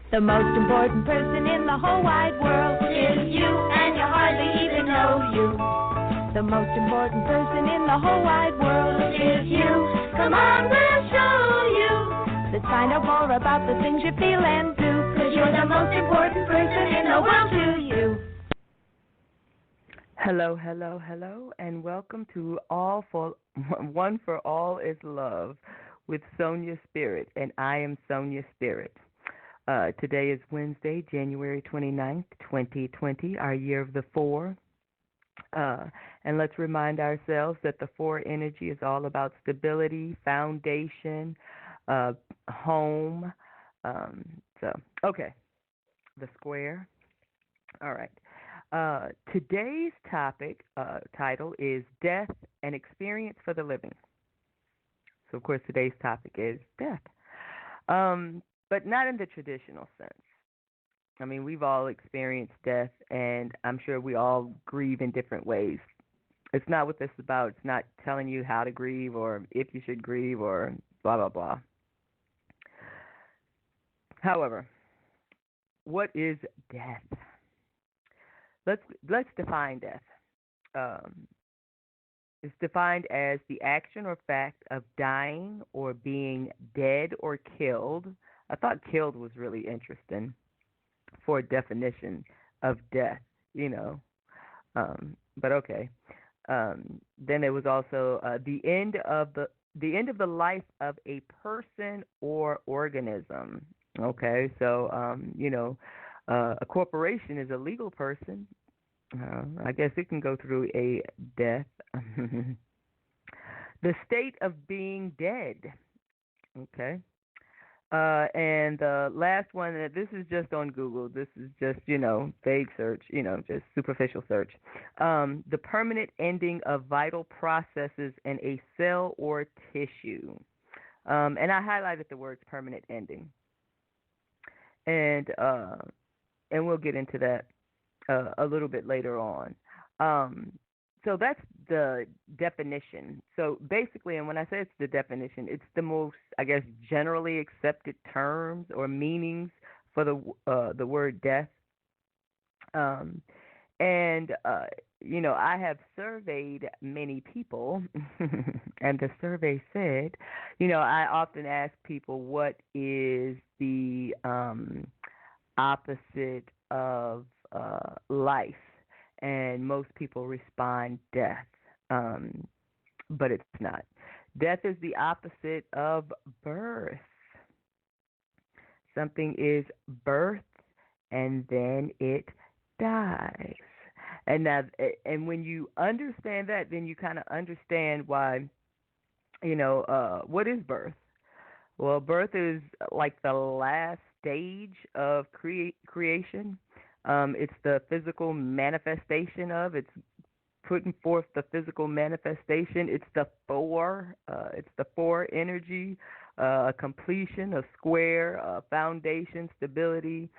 The most important person in the whole wide world is you, and you hardly even know you. The most important person in the whole wide world is you. Come on, we'll show you. Let's find out more about the things you feel and do, 'cause you're the most important person in the world to you. Hello, hello, hello, and welcome to One for All is Love with Sonya Spirit, and I am Sonya Spirit. Today is Wednesday, January 29th, 2020, our year of the four. And let's remind ourselves that the four energy is all about stability, foundation, home. Okay, the square. All right. Today's topic, title is Death, an Experience for the Living. So, of course, today's topic is death. But not in the traditional sense. I mean, we've all experienced death, and I'm sure we all grieve in different ways. It's not what this is about. It's not telling you how to grieve or if you should grieve or blah, blah, blah. However, what is death? Let's define death. It's defined as the action or fact of dying or being dead or killed. I thought killed was really interesting for a definition of death, but okay. Then there was also the end of the life of a person or organism. Okay, so a corporation is a legal person. I guess it can go through a death. The state of being dead. Okay. And the last one, this is just on Google. This is just, vague search, just superficial search. The permanent ending of vital processes in a cell or tissue. And I highlighted the words permanent ending. And we'll get into that a little bit later on. So that's the definition. So basically, and when I say it's the definition, it's the most, I guess, generally accepted terms or meanings for the word death. I have surveyed many people, and the survey said, I often ask people what is the opposite of life. And most people respond death, but it's not. Death is the opposite of birth. Something is birthed and then it dies. And when you understand that, then you kind of understand why, what is birth? Well, birth is like the last stage of creation. It's the physical manifestation of. It's putting forth the physical manifestation. It's the four. It's the four energy, a completion, a square, a foundation, stability.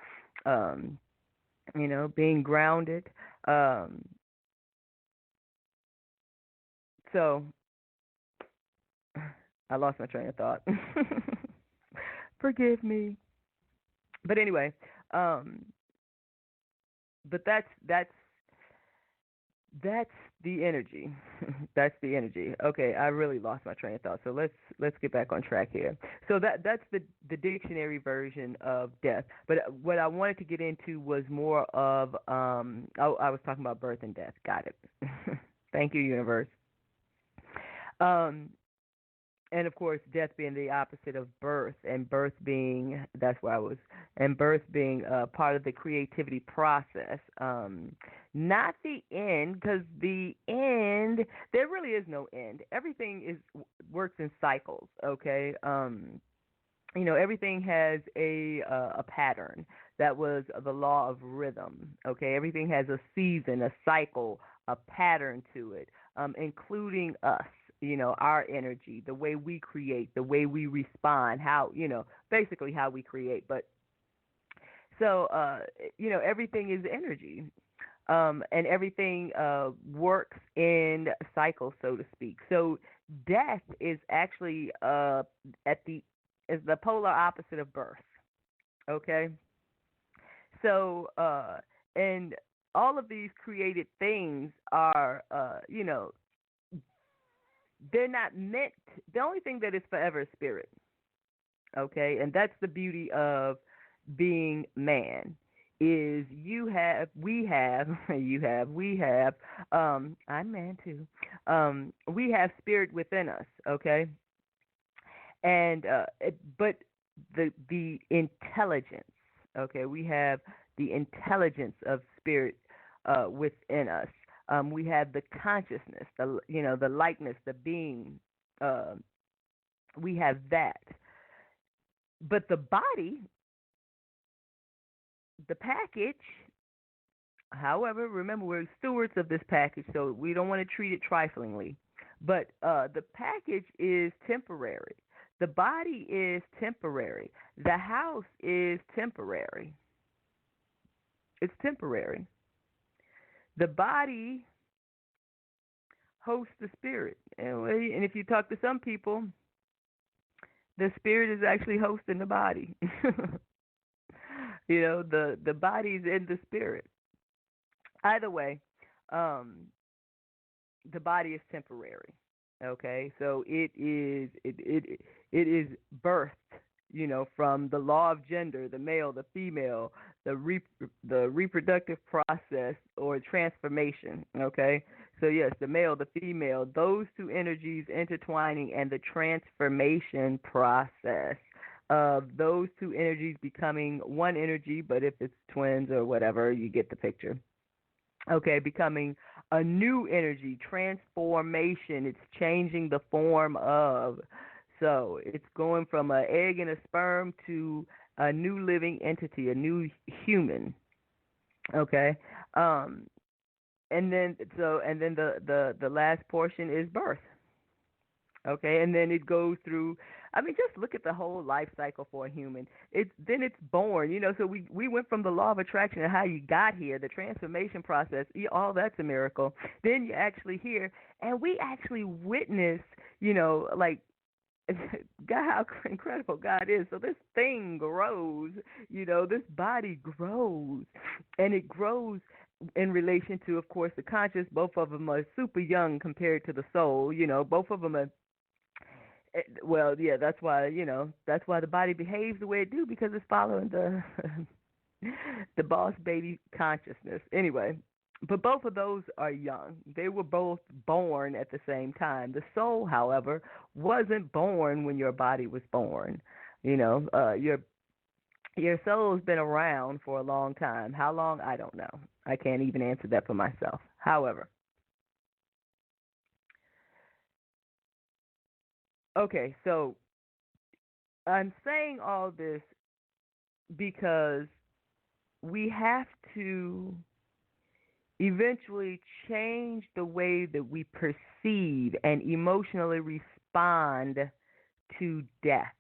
Being grounded. So I lost my train of thought. Forgive me. But anyway. But that's the energy. That's the energy. Okay, I really lost my train of thought. So let's get back on track here. So that's the dictionary version of death. But what I wanted to get into was more of I was talking about birth and death. Got it. Thank you, universe. And of course, death being the opposite of birth, and birth being, that's where I was, and birth being part of the creativity process. Not the end, because the end, there really is no end. Everything works in cycles, okay? Everything has a pattern. That was the law of rhythm, okay? Everything has a season, a cycle, a pattern to it, including us. Our energy, the way we create, the way we respond, how, basically how we create. But so, everything is energy, and everything works in cycles, so to speak. So death is actually is the polar opposite of birth. Okay. So, and all of these created things are, they're not meant. The only thing that is forever is spirit. Okay, and that's the beauty of being man. Is we have, we have. I'm man too. We have spirit within us. Okay, and but the intelligence. Okay, we have the intelligence of spirit within us. We have the consciousness, the likeness, the being. Uh, we have that, but the body, the package. However, remember we're stewards of this package, so we don't want to treat it triflingly. But the package is temporary. The body is temporary. The house is temporary. It's temporary. The body hosts the spirit. And if you talk to some people, the spirit is actually hosting the body. The body's in the spirit. Either way, the body is temporary. Okay, so it is birthed, from the law of gender, the male, the female, the reproductive process or transformation. Okay, so yes, the male, the female, those two energies intertwining, and the transformation process of those two energies becoming one energy. But if it's twins or whatever, you get the picture. Okay, becoming a new energy, transformation. It's changing the form of. So it's going from an egg and a sperm to a new living entity, a new human. Okay, and then the last portion is birth. Okay, and then it goes through. I mean, just look at the whole life cycle for a human. It's born. So we went from the law of attraction and how you got here, the transformation process. All that's a miracle. Then you actually here, and we actually witness. Like God, how incredible God is. So this thing grows. This body grows, and it grows in relation to, of course, the conscious. Both of them are super young compared to the soul. Both of them are. Well, yeah, that's why the body behaves the way it do, because it's following the the boss baby consciousness. Anyway, but both of those are young. They were both born at the same time. The soul, however, wasn't born when your body was born. Your soul's been around for a long time. How long? I don't know. I can't even answer that for myself. However, okay, so I'm saying all this because we have to eventually change the way that we perceive and emotionally respond to death.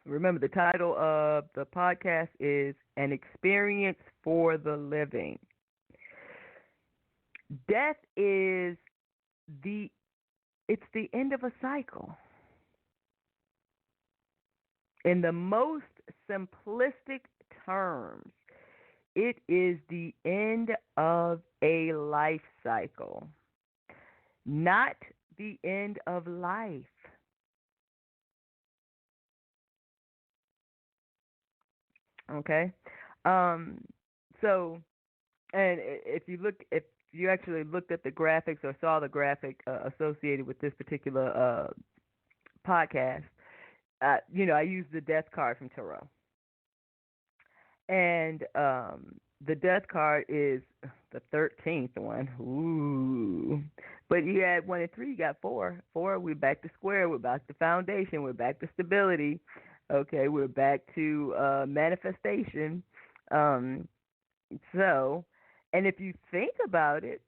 Remember, the title of the podcast is An Experience for the Living. Death is the end of a cycle. In the most simplistic terms, it is the end of a life cycle, not the end of life. Okay? So, and if you actually looked at the graphics or saw the graphic associated with this particular podcast, I used the death card from Tarot. And the death card is the 13th one. Ooh. But you had 1 and 3, you got 4. 4, we're back to square. We're back to foundation. We're back to stability. Okay, we're back to manifestation. So, and if you think about it,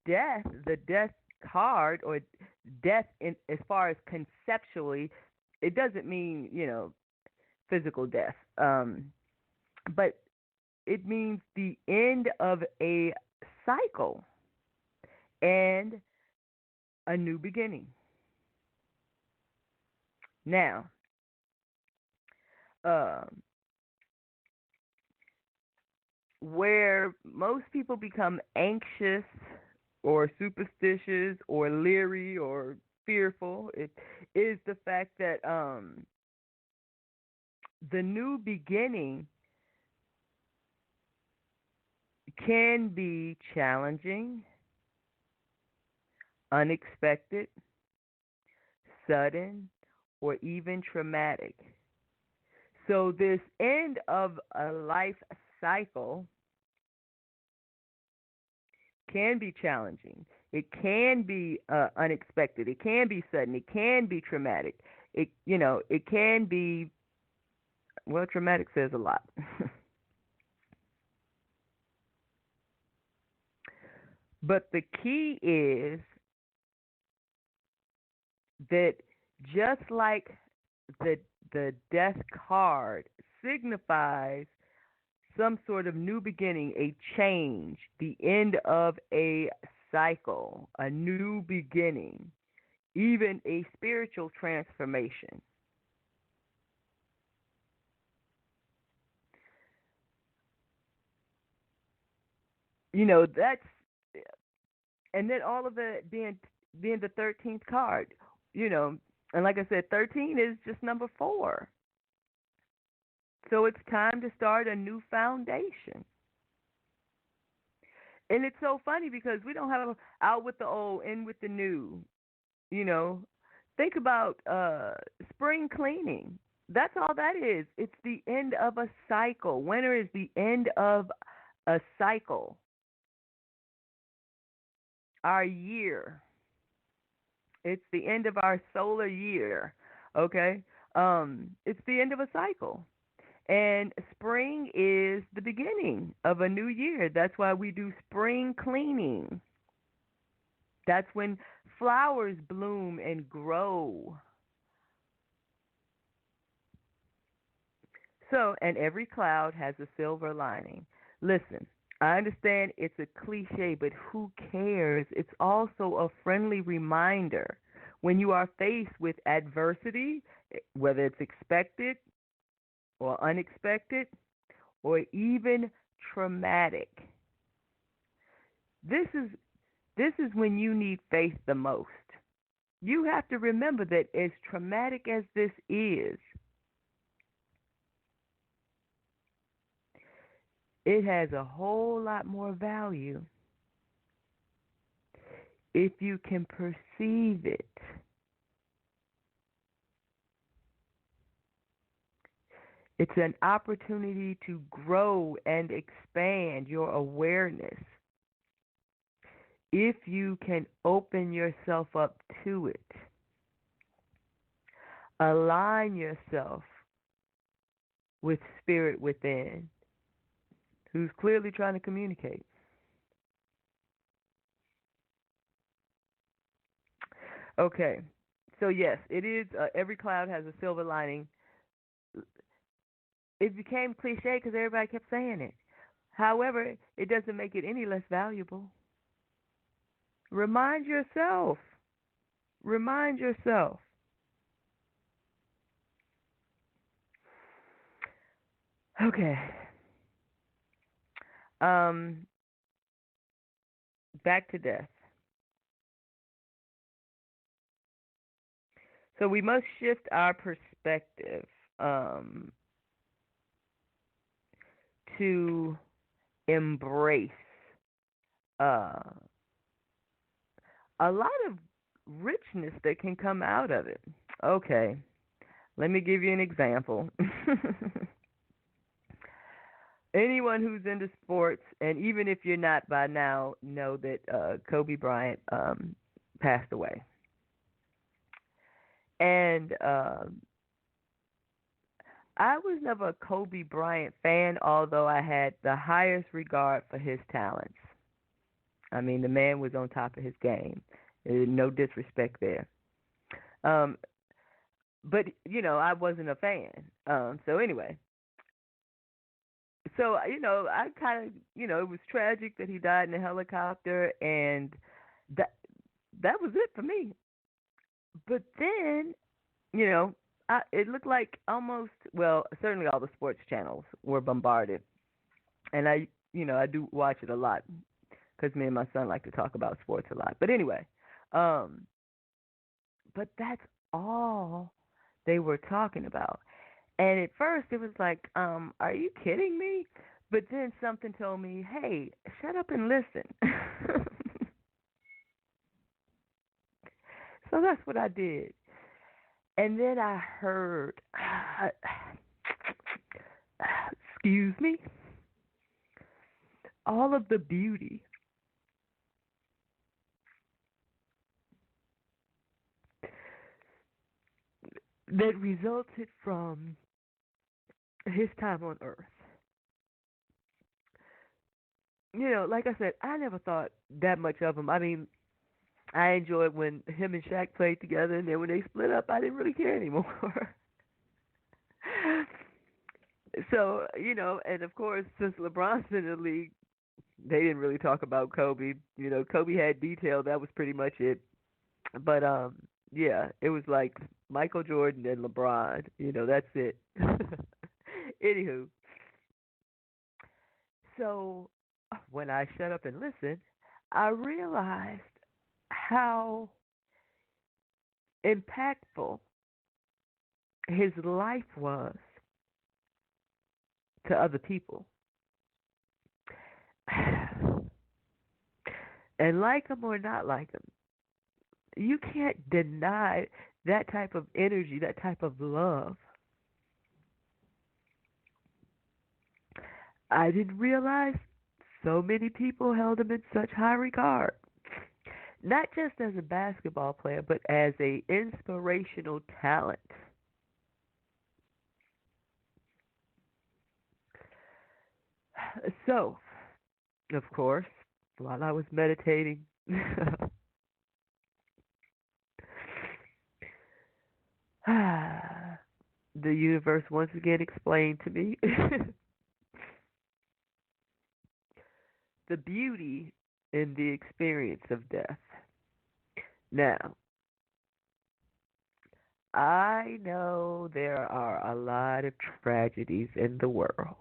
the death card, or death as far as conceptually, it doesn't mean, physical death. But it means the end of a cycle and a new beginning. Now, where most people become anxious or superstitious or leery or fearful, it is the fact that the new beginning can be challenging, unexpected, sudden, or even traumatic. So, this end of a life cycle can be challenging. It can be unexpected. It can be sudden. It can be traumatic. It can be, well, traumatic says a lot. But the key is that just like the the death card signifies some sort of new beginning, a change, the end of a cycle, a new beginning, even a spiritual transformation. That's, and then all of it being the 13th card, you know, and like I said, 13 is just number 4. So it's time to start a new foundation. And it's so funny because we don't have out with the old, in with the new. You know, think about spring cleaning. That's all that is. It's the end of a cycle. Winter is the end of a cycle. Our year. It's the end of our solar year. Okay? It's the end of a cycle. And spring is the beginning of a new year. That's why we do spring cleaning. That's when flowers bloom and grow. So, and every cloud has a silver lining. Listen, I understand it's a cliche, but who cares? It's also a friendly reminder when you are faced with adversity, whether it's expected or unexpected or even traumatic. This is when you need faith the most. You have to remember that as traumatic as this is, it has a whole lot more value if you can perceive it. It's an opportunity to grow and expand your awareness if you can open yourself up to it. Align yourself with spirit within, who's clearly trying to communicate. Okay, so yes, it is. Every cloud has a silver lining. It became cliche because everybody kept saying it. However, it doesn't make it any less valuable. Remind yourself. Remind yourself. Okay. Back to death. So we must shift our perspective to embrace uh, a lot of richness that can come out of it. Okay, let me give you an example. Anyone who's into sports, and even if you're not by now, know that Kobe Bryant passed away. And I was never a Kobe Bryant fan, although I had the highest regard for his talents. I mean, the man was on top of his game. No disrespect there. Um, but, I wasn't a fan. So anyway, I kind of, it was tragic that he died in a helicopter, and that was it for me. But then, it looked like almost, well, certainly all the sports channels were bombarded. And I do watch it a lot because me and my son like to talk about sports a lot. But anyway, um, but that's all they were talking about. And at first it was like, are you kidding me? But then something told me, hey, shut up and listen. So that's what I did. And then I heard, excuse me, all of the beauty that resulted from his time on Earth. Like I said, I never thought that much of him. I mean, I enjoyed when him and Shaq played together, and then when they split up, I didn't really care anymore. So, and of course, since LeBron's in the league, they didn't really talk about Kobe. Kobe had detail. That was pretty much it. But yeah, it was like Michael Jordan and LeBron. That's it. Anywho, so when I shut up and listened, I realized how impactful his life was to other people. And like him or not like him, you can't deny that type of energy, that type of love. I didn't realize so many people held him in such high regard. Not just as a basketball player, but as a inspirational talent. So, of course, while I was meditating, the universe once again explained to me the beauty in the experience of death. Now, I know there are a lot of tragedies in the world.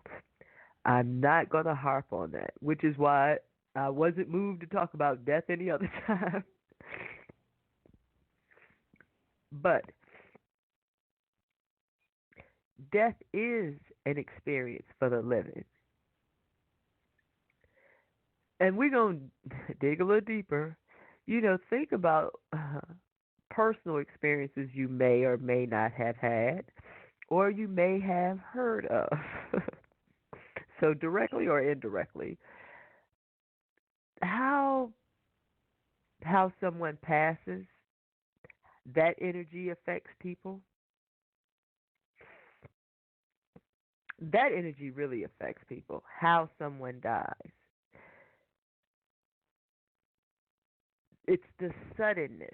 I'm not going to harp on that, which is why I wasn't moved to talk about death any other time. But death is an experience for the living. And we're going to dig a little deeper. Think about personal experiences you may or may not have had, or you may have heard of. So directly or indirectly, how someone passes, that energy affects people. That energy really affects people. How someone dies. It's the suddenness.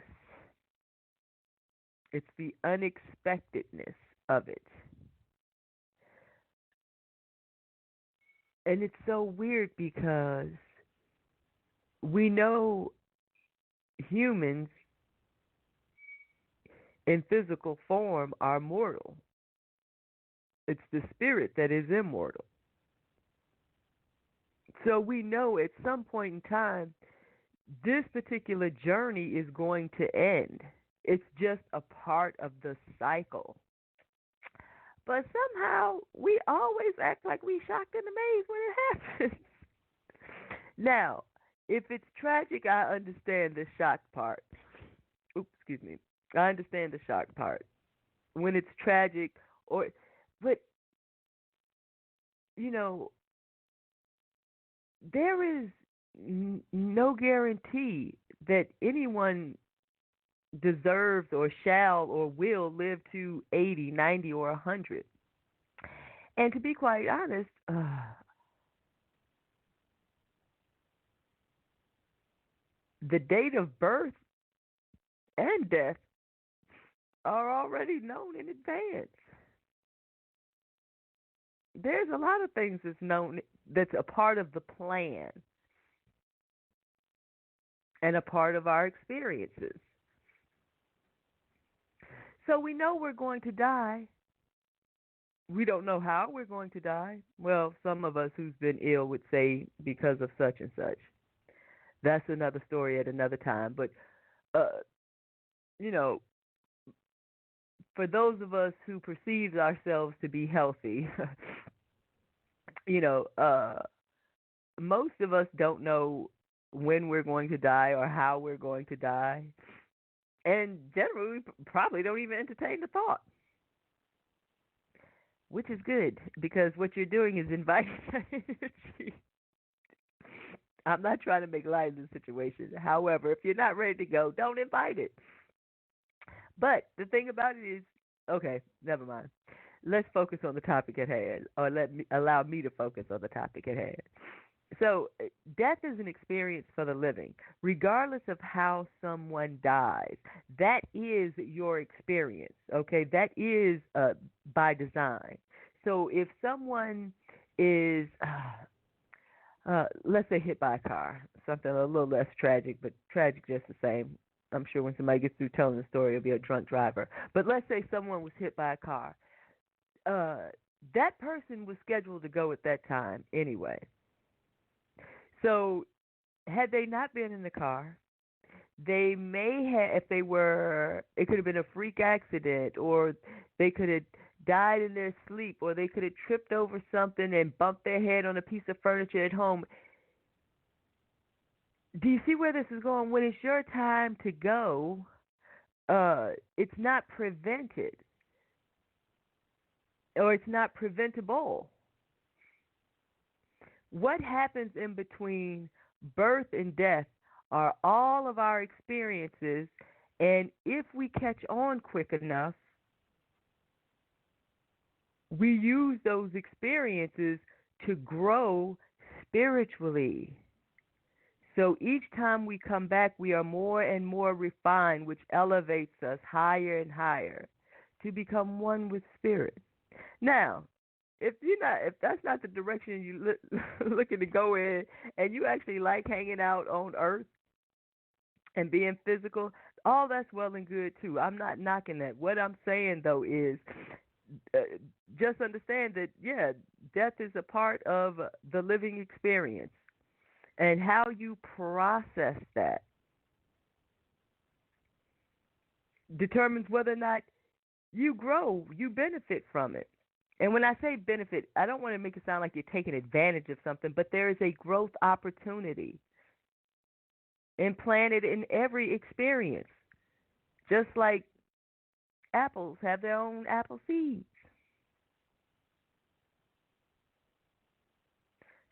It's the unexpectedness of it. And it's so weird because we know humans in physical form are mortal. It's the spirit that is immortal. So we know at some point in time, this particular journey is going to end. It's just a part of the cycle. But somehow we always act like we shocked and amazed when it happens. Now, if it's tragic, I understand the shock part. Oops, excuse me. I understand the shock part. When it's tragic, but you know, there is no guarantee that anyone deserves or shall or will live to 80, 90, or 100. And to be quite honest, the date of birth and death are already known in advance. There's a lot of things that's known that's a part of the plan and a part of our experiences. So we know we're going to die. We don't know how we're going to die. Well, some of us who's been ill would say because of such and such. That's another story at another time. But uh, you know, for those of us who perceive ourselves to be healthy, you know, most of us don't know when we're going to die or how we're going to die. And generally, we probably don't even entertain the thought, which is good because what you're doing is inviting energy. I'm not trying to make light of the situation. However, if you're not ready to go, don't invite it. But the thing about it is, okay, never mind. Let's focus on the topic at hand, or allow me to focus on the topic at hand. So, death is an experience for the living, regardless of how someone dies. That is your experience, okay? That is by design. So, if someone is, let's say, hit by a car, something a little less tragic, but tragic just the same. I'm sure when somebody gets through telling the story, it'll be a drunk driver. But let's say someone was hit by a car. Uh, that person was scheduled to go at that time anyway. So, had they not been in the car, they may have, if they were, it could have been a freak accident, or they could have died in their sleep, or they could have tripped over something and bumped their head on a piece of furniture at home. Do you see where this is going? When it's your time to go, it's not prevented, or it's not preventable. What happens in between birth and death are all of our experiences, and if we catch on quick enough, we use those experiences to grow spiritually. So each time we come back, we are more and more refined, which elevates us higher and higher to become one with spirit. Now, if that's not the direction you looking to go in, and you actually like hanging out on Earth and being physical, all that's well and good too. I'm not knocking that. What I'm saying though is, uh, just understand that yeah, death is a part of the living experience, and how you process that determines whether or not you grow, you benefit from it. And when I say benefit, I don't want to make it sound like you're taking advantage of something, but there is a growth opportunity implanted in every experience. Just like apples have their own apple seeds.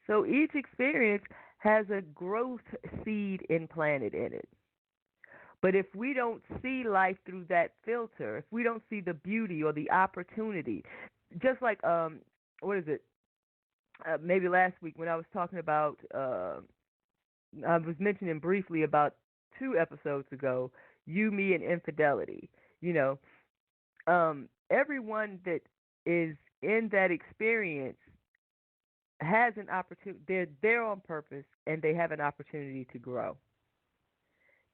So each experience has a growth seed implanted in it. But if we don't see life through that filter, if we don't see the beauty or the opportunity, just like what is it? Maybe last week when I was talking about, I was mentioning briefly about 2 episodes ago, you, me, and infidelity. You know, everyone that is in that experience has an opportunity. They're there on purpose, and they have an opportunity to grow.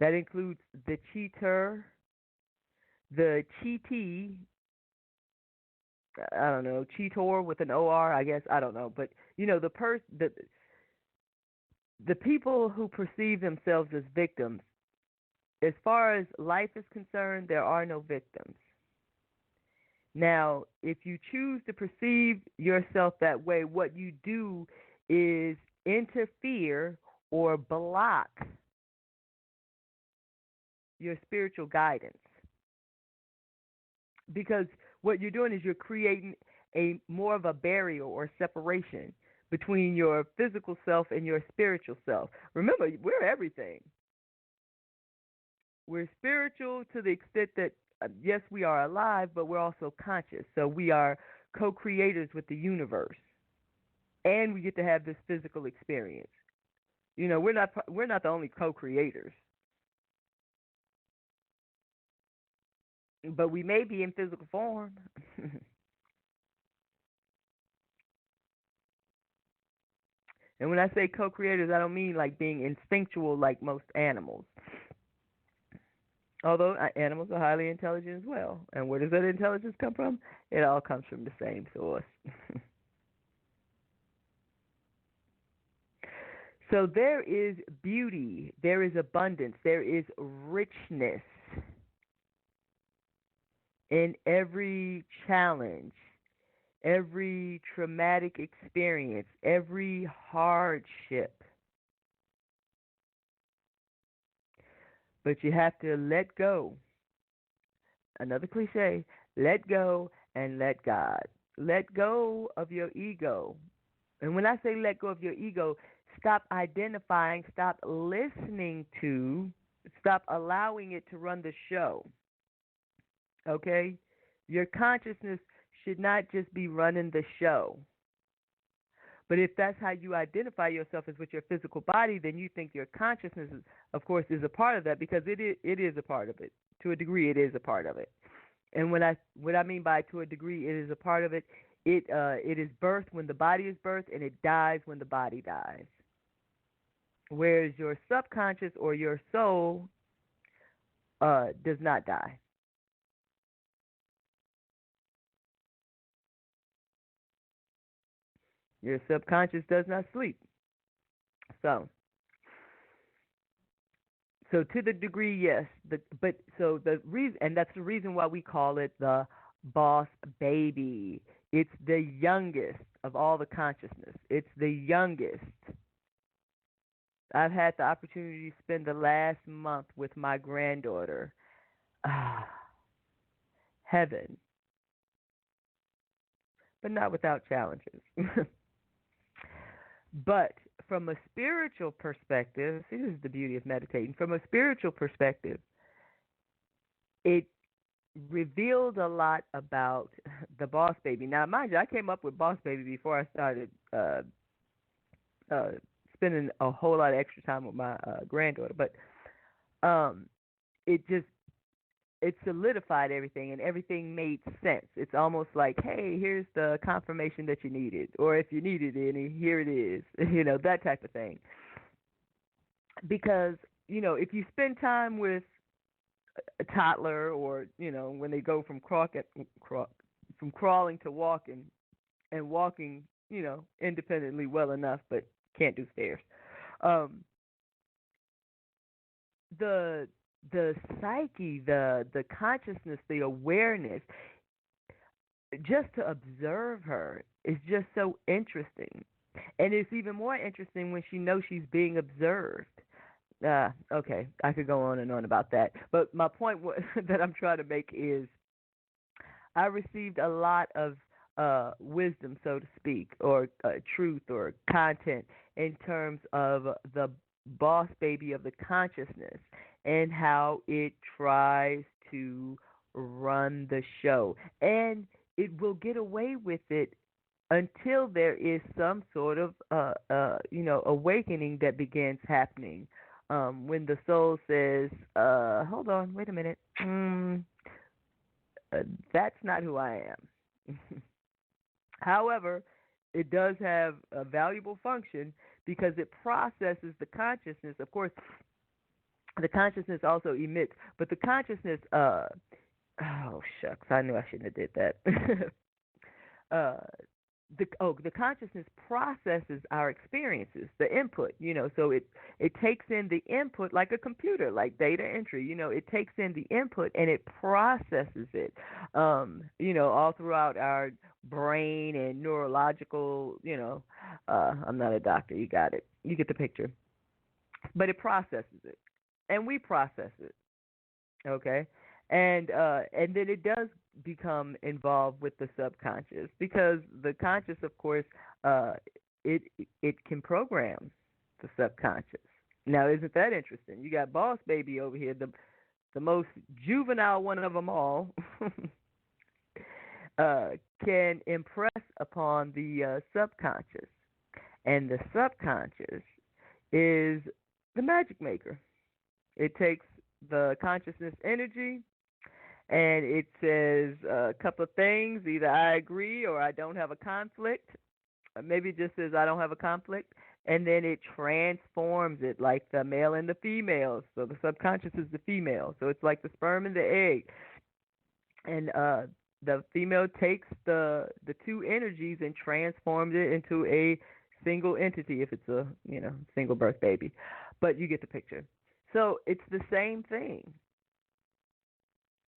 That includes the cheater, the cheatee. I don't know, cheater with an or. I guess I don't know, but you know the people who perceive themselves as victims. As far as life is concerned, there are no victims. Now, if you choose to perceive yourself that way, what you do is interfere or block your spiritual guidance. Because what you're doing is you're creating a more of a barrier or separation between your physical self and your spiritual self. Remember, we're everything. We're spiritual to the extent that, yes, we are alive, but we're also conscious. So we are co-creators with the universe, and we get to have this physical experience. You know, we're not the only co-creators, but we may be in physical form. And when I say co-creators, I don't mean like being instinctual like most animals. Although animals are highly intelligent as well. And where does that intelligence come from? It all comes from the same source. So there is beauty, there is abundance, there is richness in every challenge, every traumatic experience, every hardship. But you have to let go. Another cliche, let go and let God. Let go of your ego. And when I say let go of your ego, stop identifying, stop listening to, stop allowing it to run the show. Okay? Your consciousness should not just be running the show. But if that's how you identify yourself as with your physical body, then you think your consciousness, of course, is a part of that because it is a part of it. To a degree, it is a part of it. And what I mean by to a degree, it is a part of it. It is birthed when the body is birthed, and it dies when the body dies. Whereas your subconscious or your soul does not die. Your subconscious does not sleep. So to the degree, yes. The reason, and that's the reason why we call it the boss baby. It's the youngest of all the consciousness. It's the youngest. I've had the opportunity to spend the last month with my granddaughter. Ah, heaven, but not without challenges. But from a spiritual perspective, see, this is the beauty of meditating. From a spiritual perspective, it revealed a lot about the boss baby. Now, mind you, I came up with boss baby before I started spending a whole lot of extra time with my granddaughter. But it just it solidified everything, and everything made sense. It's almost like, hey, here's the confirmation that you needed, or if you needed any, here it is, that type of thing. Because, if you spend time with a toddler, or, when they go from crawling to walking, and walking, independently well enough, but can't do stairs, the psyche, the consciousness, the awareness, just to observe her is just so interesting. And it's even more interesting when she knows she's being observed. Okay, I could go on and on about that. But my point that I'm trying to make is I received a lot of wisdom, so to speak, or truth or content in terms of the boss baby of the consciousness and how it tries to run the show. And it will get away with it until there is some sort of awakening that begins happening. When the soul says, hold on, wait a minute, that's not who I am. However, it does have a valuable function because it processes the consciousness. Of course, the consciousness also emits, but the consciousness, oh shucks, I knew I shouldn't have did that. The consciousness processes our experiences, the input, so it takes in the input like a computer, like data entry, it takes in the input and it processes it, all throughout our brain and neurological, I'm not a doctor, you got it, you get the picture, but it processes it, and we process it, okay? And then it does become involved with the subconscious because the conscious, of course, it can program the subconscious. Now, isn't that interesting? You got Boss Baby over here, the most juvenile one of them all, can impress upon the subconscious, and the subconscious is the magic maker. It takes the consciousness energy, and it says a couple of things. Either I agree or I don't have a conflict. maybe it just says I don't have a conflict, and then it transforms it like the male and the female. So the subconscious is the female. So it's like the sperm and the egg, and the female takes the two energies and transforms it into a single entity if it's a single birth baby. But you get the picture. So it's the same thing.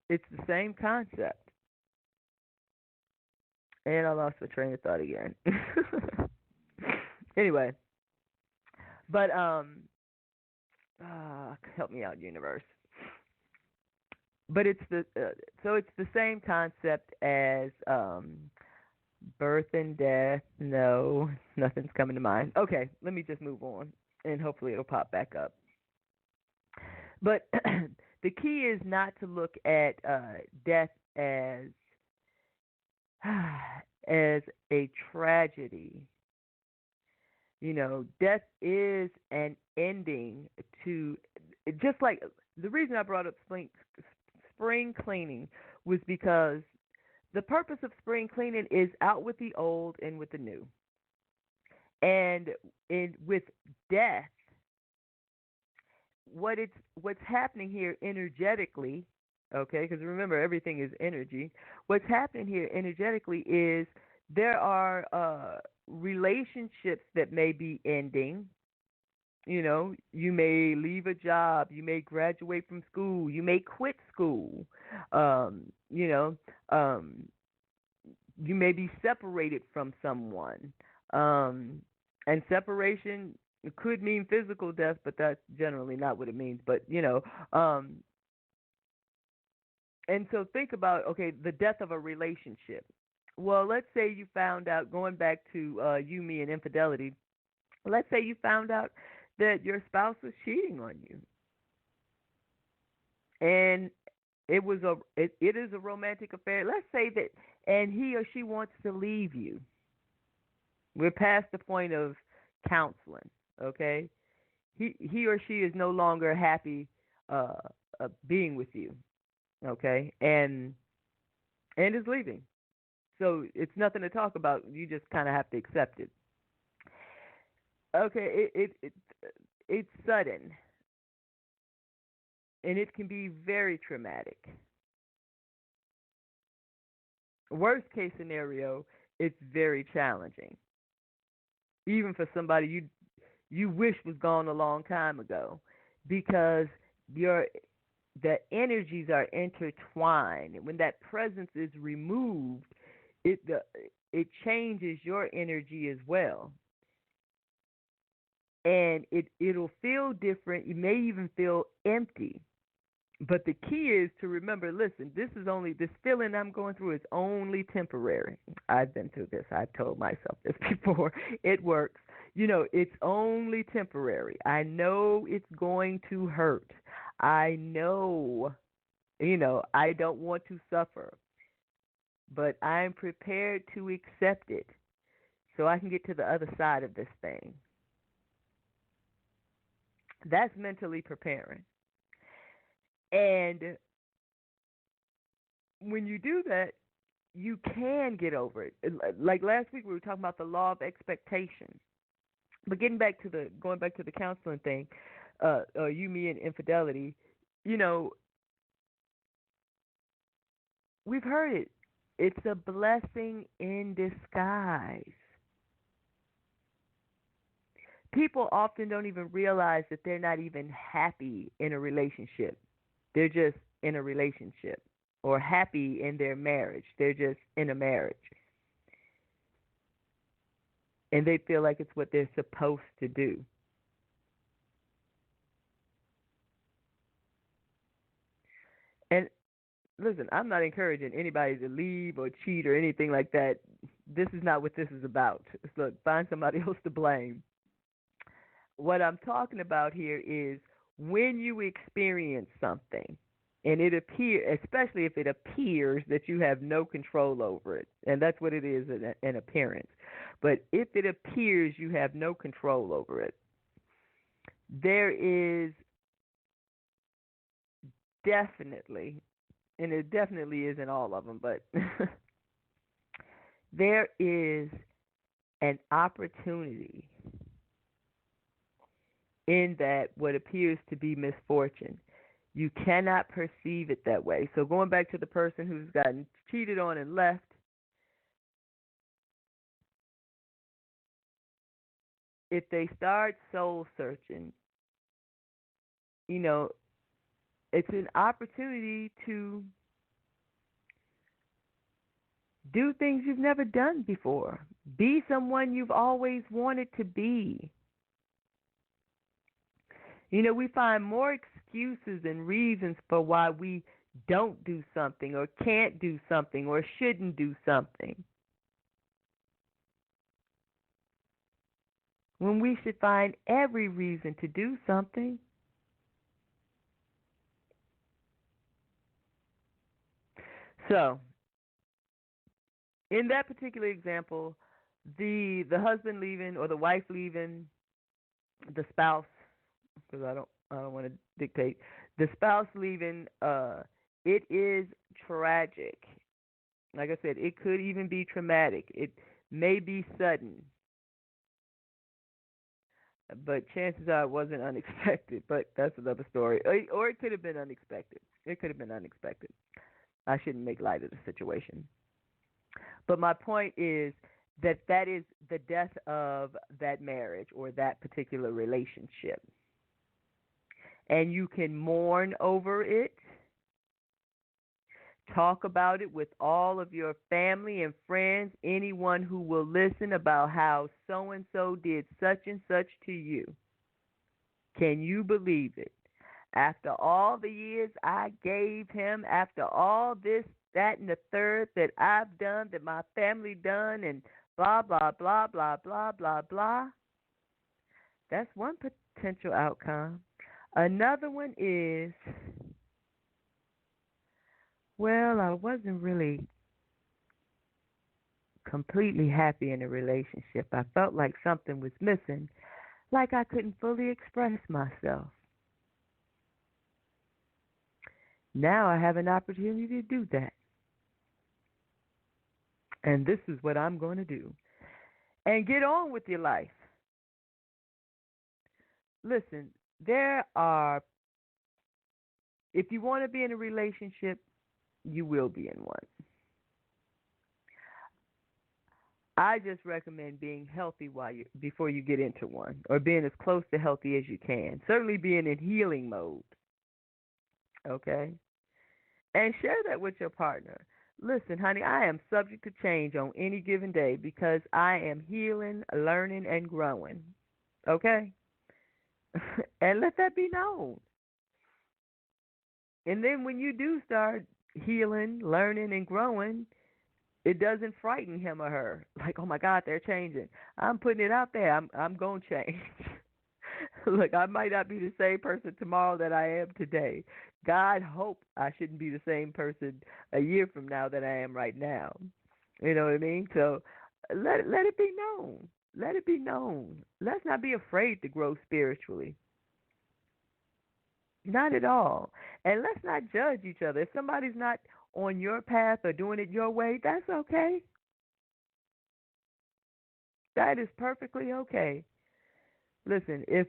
It's the same concept. And I lost my train of thought again. Anyway, but help me out, universe. But it's so it's the same concept as birth and death. No, nothing's coming to mind. Okay, let me just move on, and hopefully it'll pop back up. But the key is not to look at death as as a tragedy. Death is an ending to, just like the reason I brought up spring cleaning was because the purpose of spring cleaning is out with the old and with the new. And with death, what's happening here energetically, okay, because remember everything is energy. What's happening here energetically is there are relationships that may be ending. You may leave a job, you may graduate from school, you may quit school. You know, you may be separated from someone. And separation could mean physical death, but that's generally not what it means. But, and so think about, okay, the death of a relationship. Well, let's say you found out, going back to you, me, and infidelity, let's say you found out that your spouse was cheating on you. And it is a romantic affair. Let's say that, and he or she wants to leave you. We're past the point of counseling, okay? He or she is no longer happy being with you, okay? And is leaving. So it's nothing to talk about. You just kind of have to accept it. Okay, it's sudden, and it can be very traumatic. Worst case scenario, it's very challenging, even for somebody you wish was gone a long time ago, because the energies are intertwined. When that presence is removed, it changes your energy as well. And it'll feel different. You may even feel empty. But the key is to remember, listen, this feeling I'm going through is only temporary. I've been through this. I've told myself this before. It works. It's only temporary. I know it's going to hurt. I know, I don't want to suffer. But I'm prepared to accept it so I can get to the other side of this thing. That's mentally preparing. And when you do that, you can get over it. Like last week, we were talking about the law of expectation. But going back to the counseling thing, you, me, and infidelity, we've heard it. It's a blessing in disguise. People often don't even realize that they're not even happy in a relationship. They're just in a relationship, or happy in their marriage. They're just in a marriage. And they feel like it's what they're supposed to do. And listen, I'm not encouraging anybody to leave or cheat or anything like that. This is not what this is about. Look, find somebody else to blame. What I'm talking about here is when you experience something, and especially if it appears that you have no control over it, and that's what it is, an appearance. But if it appears you have no control over it, there is definitely, and it definitely isn't all of them, but there is an opportunity in that what appears to be misfortune. You cannot perceive it that way. So going back to the person who's gotten cheated on and left, if they start soul searching, you know, it's an opportunity to do things you've never done before. Be someone you've always wanted to be. You know, we find more excuses and reasons for why we don't do something or can't do something or shouldn't do something, when we should find every reason to do something. So, in that particular example, the husband leaving or the wife leaving, the spouse, because I don't want to dictate, the spouse leaving, it is tragic. Like I said, it could even be traumatic. It may be sudden, but chances are it wasn't unexpected. But that's another story. Or it could have been unexpected. It could have been unexpected. I shouldn't make light of the situation. But my point is that that is the death of that marriage or that particular relationship. And you can mourn over it, talk about it with all of your family and friends, anyone who will listen, about how so-and-so did such and such to you. Can you believe it? After all the years I gave him, after all this, that, and the third that I've done, that my family done, and blah, blah, blah, blah, blah, blah, blah. That's one potential outcome. Another one is, well, I wasn't really completely happy in a relationship. I felt like something was missing, like I couldn't fully express myself. Now I have an opportunity to do that. And this is what I'm going to do. And get on with your life. Listen, if you want to be in a relationship, you will be in one. I just recommend being healthy before you get into one, or being as close to healthy as you can. Certainly being in healing mode. Okay? And share that with your partner. Listen, honey, I am subject to change on any given day because I am healing, learning, and growing. Okay? And let that be known. And then when you do start healing, learning, and growing, it doesn't frighten him or her. Like, oh my God, they're changing. I'm putting it out there. I'm going to change. Look, I might not be the same person tomorrow that I am today. God hope I shouldn't be the same person a year from now that I am right now. You know what I mean? So let it be known. Let it be known. Let's not be afraid to grow spiritually. Not at all. And let's not judge each other. If somebody's not on your path or doing it your way, that's okay. That is perfectly okay. Listen, if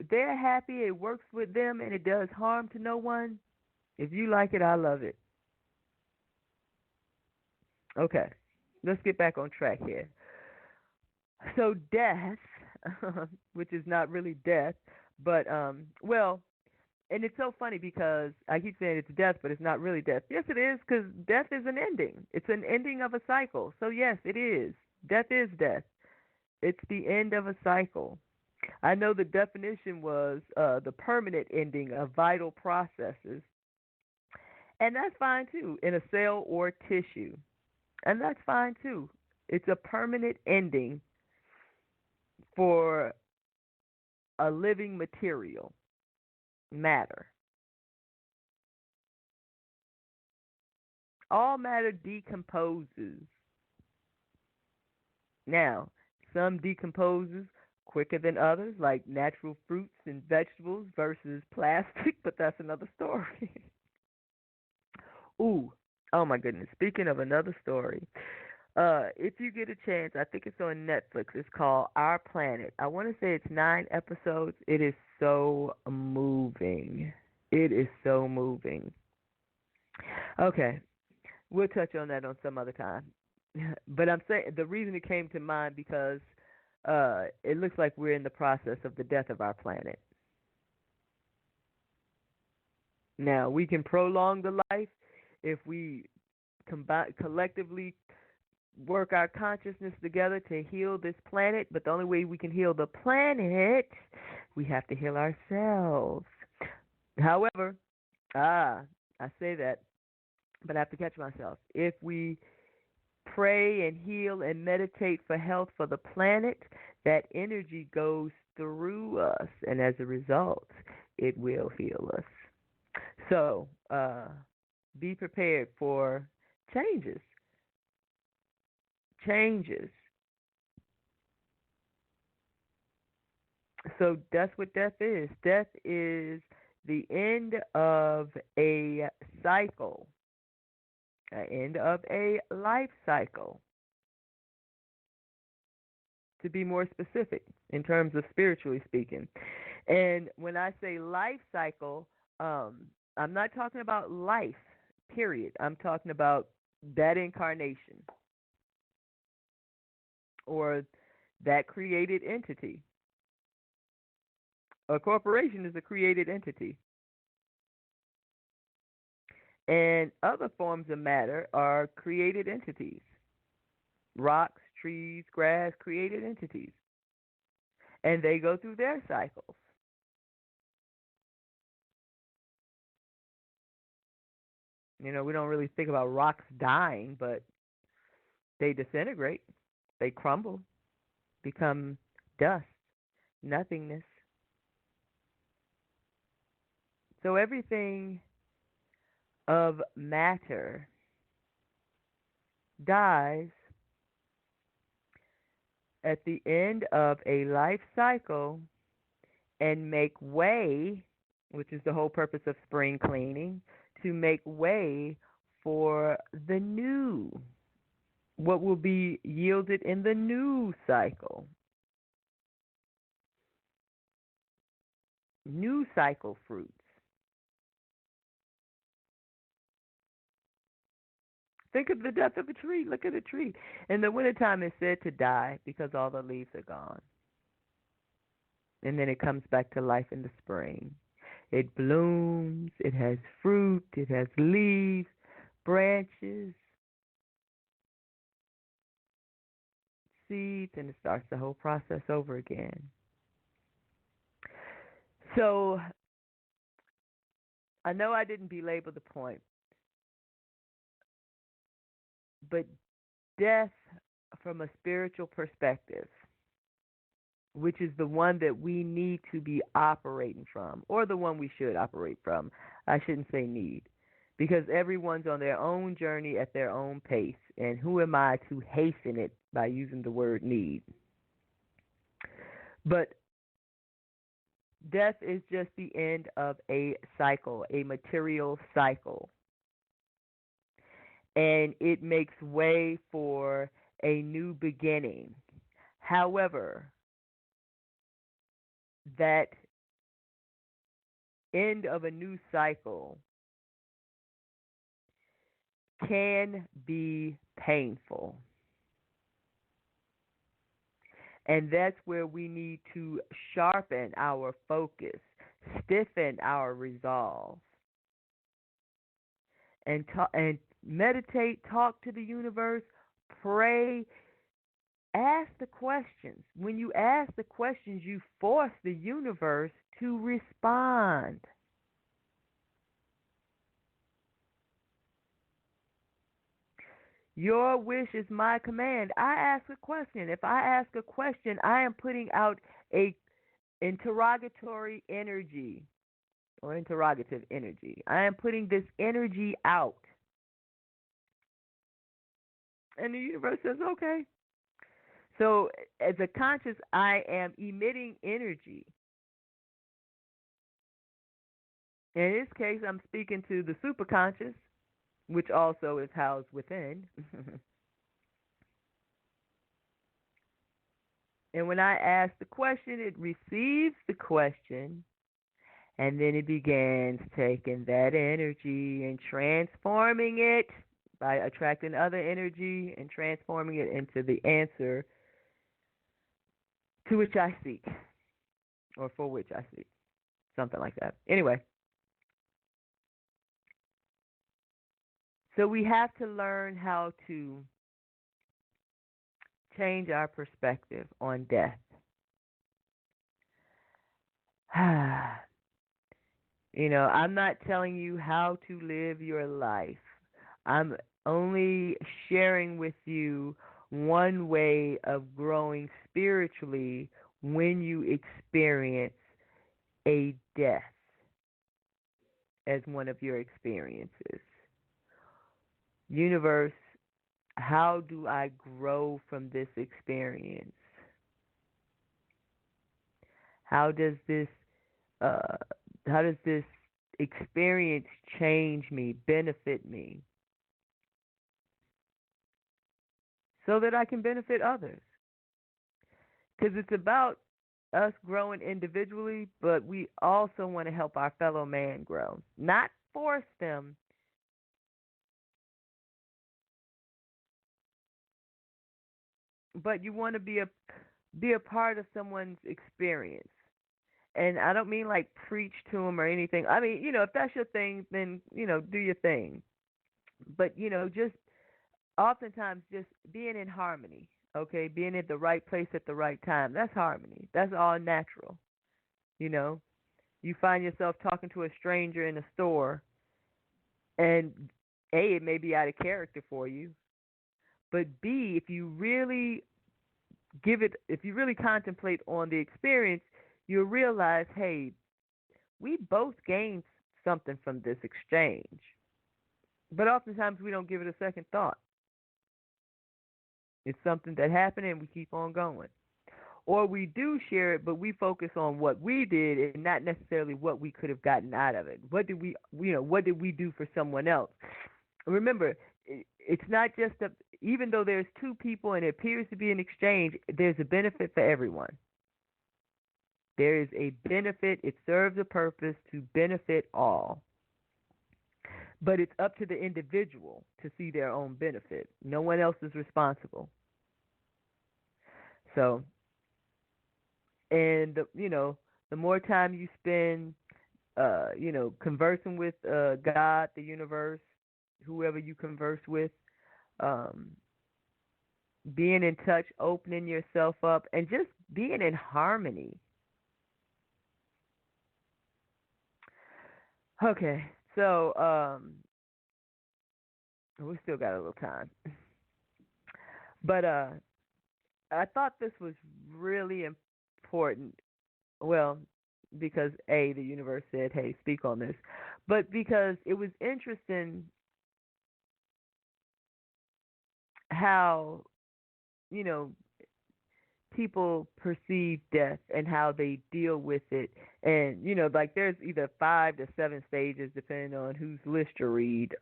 they're happy, it works with them, and it does harm to no one, if you like it, I love it. Okay, let's get back on track here. So death, which is not really death, but well, and it's so funny because I keep saying it's death, but it's not really death. Yes, it is, because death is an ending. It's an ending of a cycle. So yes, it is. Death is death. It's the end of a cycle. I know the definition was the permanent ending of vital processes, and that's fine too, in a cell or tissue, and that's fine too. It's a permanent ending for a living material, matter. All matter decomposes. Now, some decomposes quicker than others, like natural fruits and vegetables versus plastic, but that's another story. Ooh, oh my goodness. Speaking of another story, If you get a chance, I think it's on Netflix. It's called Our Planet. I want to say it's 9 episodes. It is so moving. It is so moving. Okay, we'll touch on that on some other time. But I'm saying the reason it came to mind because it looks like we're in the process of the death of our planet. Now we can prolong the life if we collectively work our consciousness together to heal this planet. But the only way we can heal the planet, we have to heal ourselves. However, I say that, but I have to catch myself. If we pray and heal and meditate for health for the planet, that energy goes through us, and as a result, it will heal us. So, be prepared for changes. Changes. So that's what death is. Death is the end of a cycle, the end of a life cycle, to be more specific in terms of spiritually speaking. And when I say life cycle, I'm not talking about life, period. I'm talking about that incarnation or that created entity. A corporation is a created entity. And other forms of matter are created entities. Rocks, trees, grass, created entities. And they go through their cycles. You know, we don't really think about rocks dying, but they disintegrate, they crumble, become dust, nothingness. So everything of matter dies at the end of a life cycle and make way, which is the whole purpose of spring cleaning, to make way for the new, what will be yielded in the new cycle. New cycle fruits. Think of the death of a tree. Look at a tree. In the wintertime, it's said to die because all the leaves are gone. And then it comes back to life in the spring. It blooms, it has fruit, it has leaves, branches, seeds, and it starts the whole process over again. So, I know I didn't belabor the point, but death from a spiritual perspective, which is the one that we need to be operating from, or the one we should operate from. I shouldn't say need, because everyone's on their own journey at their own pace, and who am I to hasten it by using the word need? But death is just the end of a cycle, a material cycle. And it makes way for a new beginning. However, that end of a new cycle can be painful. And that's where we need to sharpen our focus, stiffen our resolve, and meditate, talk to the universe, pray, ask the questions. When you ask the questions, you force the universe to respond. Your wish is my command. I ask a question. If I ask a question, I am putting out a interrogatory energy or interrogative energy. I am putting this energy out. And the universe says, okay. So as a conscious, I am emitting energy. In this case, I'm speaking to the superconscious, which also is housed within. And when I ask the question, it receives the question, and then it begins taking that energy and transforming it by attracting other energy and transforming it into the answer to which I seek, or for which I seek. Something like that. Anyway, so we have to learn how to change our perspective on death. I'm not telling you how to live your life. I'm only sharing with you one way of growing spiritually when you experience a death as one of your experiences. Universe, how do I grow from this experience? How does this experience change me, benefit me, so that I can benefit others? Because it's about us growing individually, but we also want to help our fellow man grow, not force them, but you want to be a part of someone's experience. And I don't mean like preach to them or anything. I mean, if that's your thing, then, do your thing. But, just oftentimes just being in harmony, okay? Being at the right place at the right time. That's harmony. That's all natural. You find yourself talking to a stranger in a store, and A, it may be out of character for you, but B, if you really contemplate on the experience, you'll realize, hey, we both gained something from this exchange. But oftentimes we don't give it a second thought. It's something that happened and we keep on going. Or we do share it, but we focus on what we did and not necessarily what we could have gotten out of it. What did we do for someone else? Remember, it's not just even though there's two people and it appears to be an exchange, there's a benefit for everyone. There is a benefit. It serves a purpose to benefit all. But it's up to the individual to see their own benefit. No one else is responsible. So, and the more time you spend, conversing with God, the universe, whoever you converse with, being in touch, opening yourself up, and just being in harmony. Okay, so we still got a little time, but I thought this was really important. Well, because A, the universe said, "Hey, speak on this," but because it was interesting how people perceive death and how they deal with it. And, like there's either 5 to 7 stages, depending on whose list you read,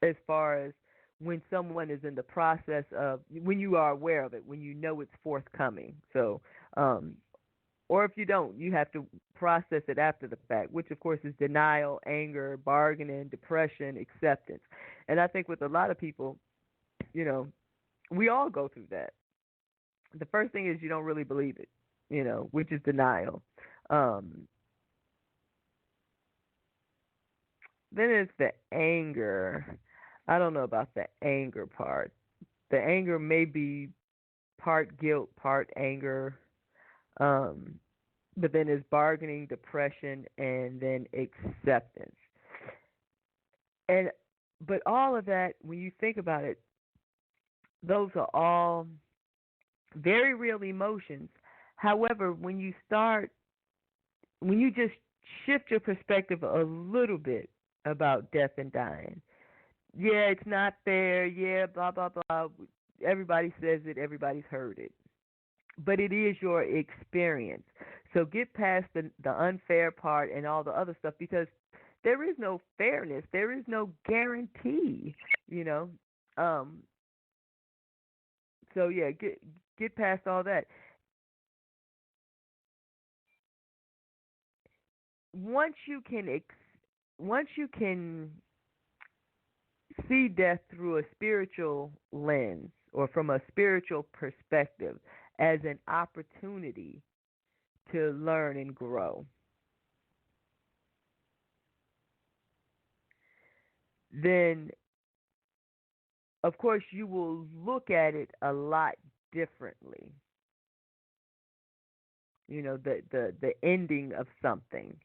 as far as when someone is in the process of, when you are aware of it, when you know it's forthcoming. So, or if you don't, you have to process it after the fact, which of course is denial, anger, bargaining, depression, acceptance. And I think with a lot of people, we all go through that. The first thing is you don't really believe it, which is denial. Then it's the anger. I don't know about the anger part. The anger may be part guilt, part anger. But then it's bargaining, depression, and then acceptance. But all of that, when you think about it, those are all very real emotions. However, when you just shift your perspective a little bit about death and dying, yeah, it's not fair, yeah, blah, blah, blah. Everybody says it, everybody's heard it. But it is your experience. So get past the unfair part and all the other stuff, because there is no fairness. There is no guarantee, So, yeah, get past all that. once you can once you can see death through a spiritual lens or from a spiritual perspective as an opportunity to learn and grow, then of course you will look at it a lot differently. You know, the ending of something.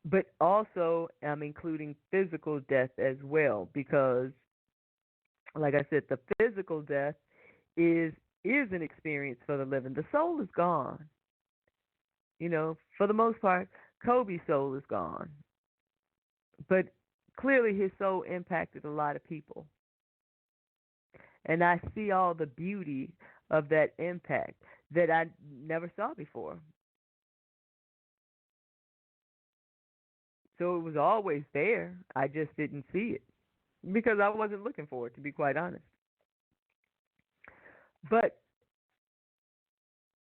But also I'm including physical death as well, because like I said, the physical death is an experience for the living. The soul is gone. You know, for the most part, Kobe's soul is gone. But clearly his soul impacted a lot of people. And I see all the beauty of that impact that I never saw before. So it was always there. I just didn't see it because I wasn't looking for it, to be quite honest. But,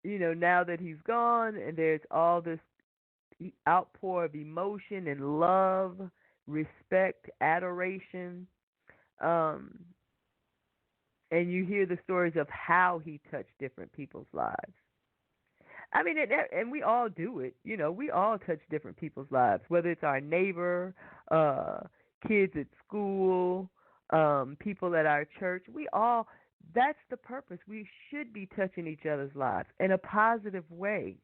you know, now that he's gone and there's all this outpour of emotion and love, respect, adoration, um, and you hear the stories of how he touched different people's lives. I mean, and we all do it. You know, we all touch different people's lives, whether it's our neighbor, uh, kids at school, people at our church. We all, that's the purpose. We should be touching each other's lives in a positive way.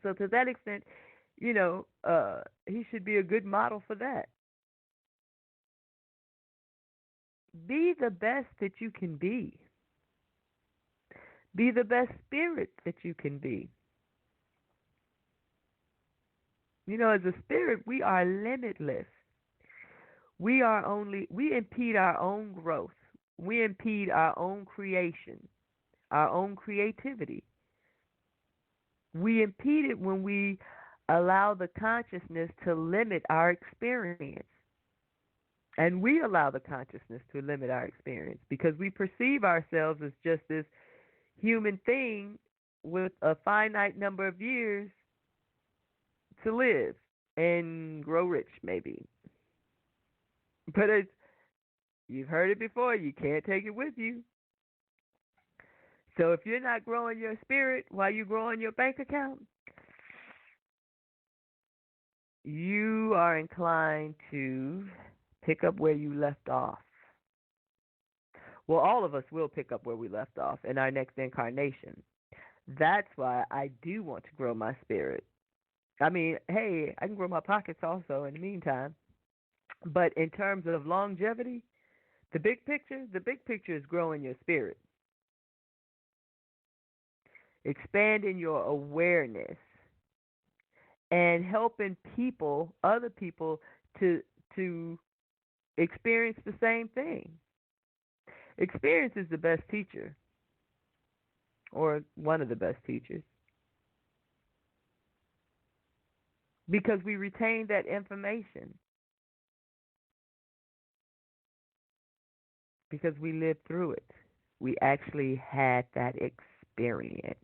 So to that extent, you know, he should be a good model for that. Be the best that you can be. Be the best spirit that you can be. You know, as a spirit, we are limitless. We impede our own growth. We impede our own creation, our own creativity. We impede it when we allow the consciousness to limit our experience. And we allow the consciousness to limit our experience because we perceive ourselves as just this human thing with a finite number of years to live and grow rich, maybe. But as you've heard it before, you can't take it with you. So if you're not growing your spirit while you're growing your bank account, you are inclined to pick up where you left off. Well, all of us will pick up where we left off in our next incarnation. That's why I do want to grow my spirit. I mean, hey, I can grow my pockets also in the meantime. But in terms of longevity, the big picture is growing your spirit, expanding your awareness, and helping people, other people, to experience the same thing. Experience is the best teacher, or one of the best teachers, because we retain that information, because we lived through it. We actually had that experience.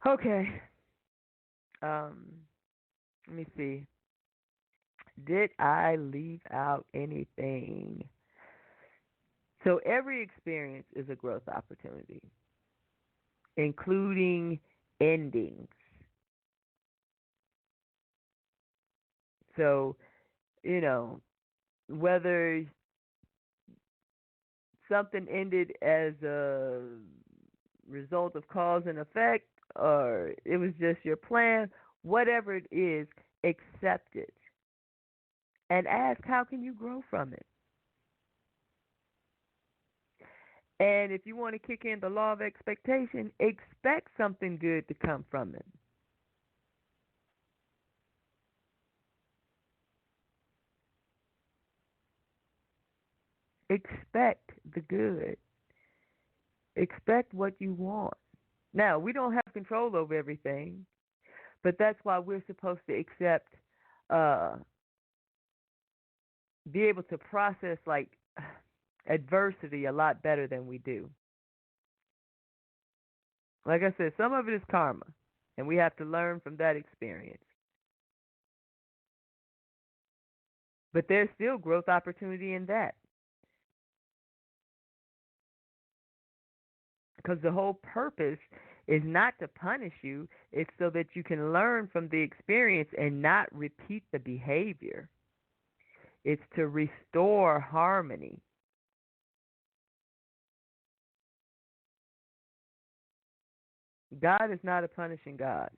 Okay. Let me see. Did I leave out anything? So every experience is a growth opportunity, including endings. So, you know, whether something ended as a result of cause and effect or it was just your plan, whatever it is, accept it and ask, how can you grow from it? And if you want to kick in the law of expectation, expect something good to come from it. Expect the good. Expect what you want. Now, we don't have control over everything, but that's why we're supposed to accept, be able to process like adversity a lot better than we do. Like I said, some of it is karma, and we have to learn from that experience. But there's still growth opportunity in that. Because the whole purpose is not to punish you, it's so that you can learn from the experience and not repeat the behavior. It's to restore harmony. God is not a punishing God,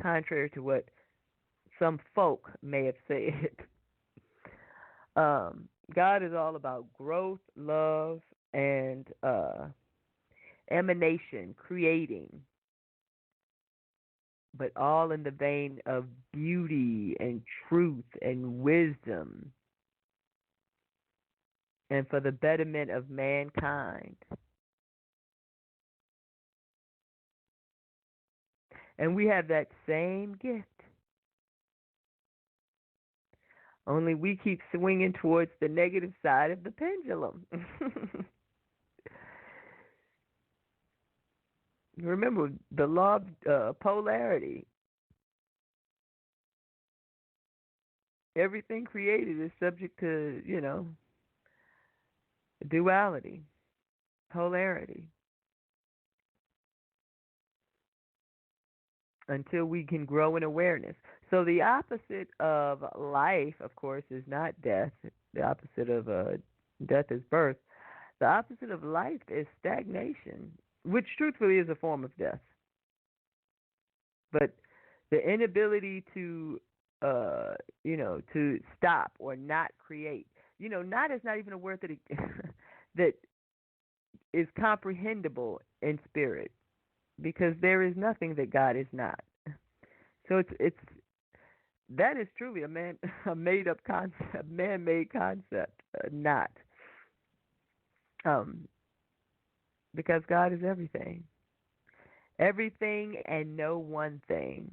contrary to what some folk may have said. God is all about growth, love, and emanation, creating, but all in the vein of beauty and truth and wisdom and for the betterment of mankind. And we have that same gift. Only we keep swinging towards the negative side of the pendulum. Remember the law of polarity. Everything created is subject to, duality, polarity. Until we can grow in awareness. So the opposite of life, of course, is not death. The opposite of death is birth. The opposite of life is stagnation, which truthfully is a form of death. But the inability to, to stop or not create. Not is not even a word that is comprehensible in spirit, because there is nothing that God is not. So it's that is truly a made up concept, man-made concept, not. Because God is everything. Everything and no one thing.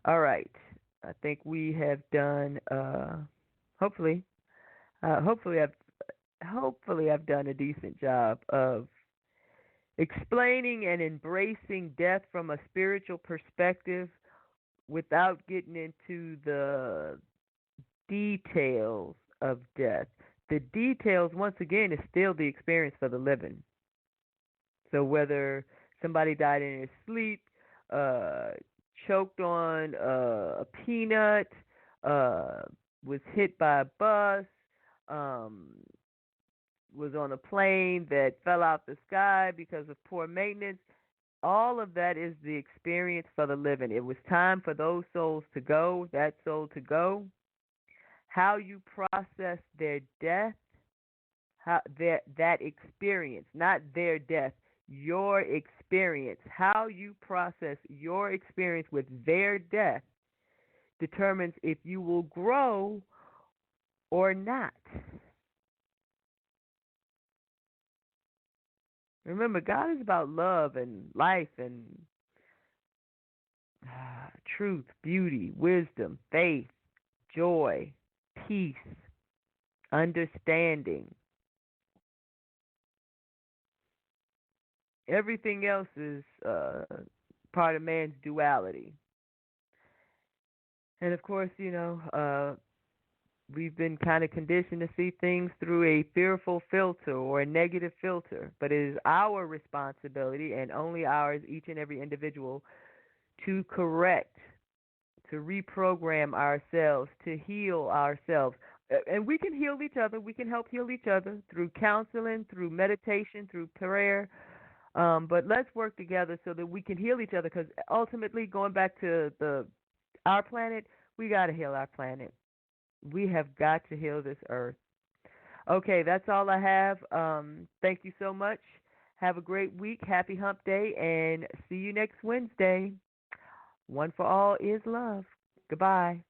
All right. I think we have done hopefully I've done a decent job of explaining and embracing death from a spiritual perspective without getting into the details of death. The details, once again, is still the experience for the living. So whether somebody died in his sleep, choked on a peanut, was hit by a bus, was on a plane that fell out the sky because of poor maintenance, all of that is the experience for the living. It was time for those souls to go, that soul to go. How you process their death, that experience, not their death, your experience, how you process your experience with their death determines if you will grow or not. Remember, God is about love and life and truth, beauty, wisdom, faith, joy, peace, understanding. Everything else is part of man's duality. And of course, we've been kind of conditioned to see things through a fearful filter or a negative filter. But it is our responsibility, and only ours, each and every individual, to correct, to reprogram ourselves, to heal ourselves. And we can heal each other. We can help heal each other through counseling, through meditation, through prayer. But let's work together so that we can heal each other, because ultimately, going back to our planet, we got to heal our planet. We have got to heal this earth. Okay, that's all I have. Thank you so much. Have a great week. Happy Hump Day, and see you next Wednesday. One for all is love. Goodbye.